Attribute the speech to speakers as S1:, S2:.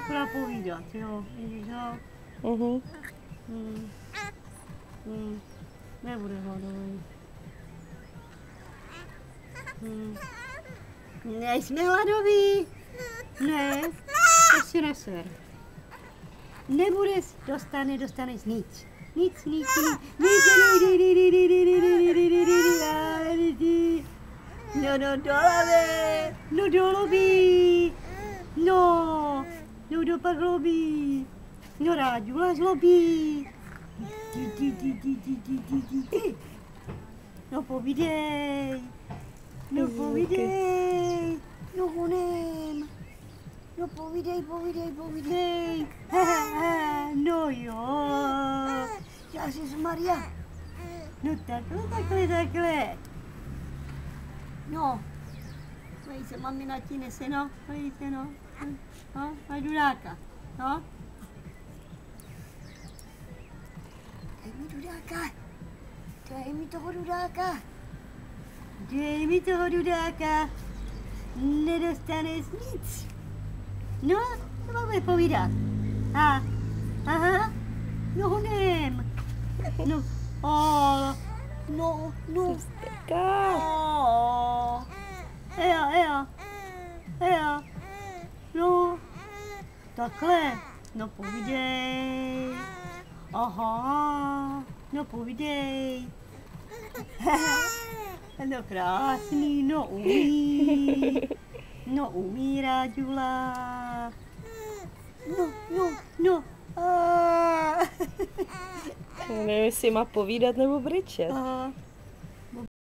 S1: akorát povídat, jo, vidíš, no. Nebude hladový. Nejsme hladoví. Ne, to si neser. Nebudeš, dostaneš nic. Nic. No do lobby. No do pak lobby. No Ráďula zlobí. No povídej. No honem. No povídej. No jo. Ježišmarja. No takhle. No. Vejte, mamina ti nese, no. Vejte, no. No, a dudáka. No. Dej mi toho dudáka. Nedostaneš nic. No, to máme povídat. Aha. No honem. No. No. Eja. No. Takhle. No povídej. Aha. No povídej. No krásný, no umí Ráďula. No.
S2: Nevím, jestli má povídat nebo brečet.
S1: Aha.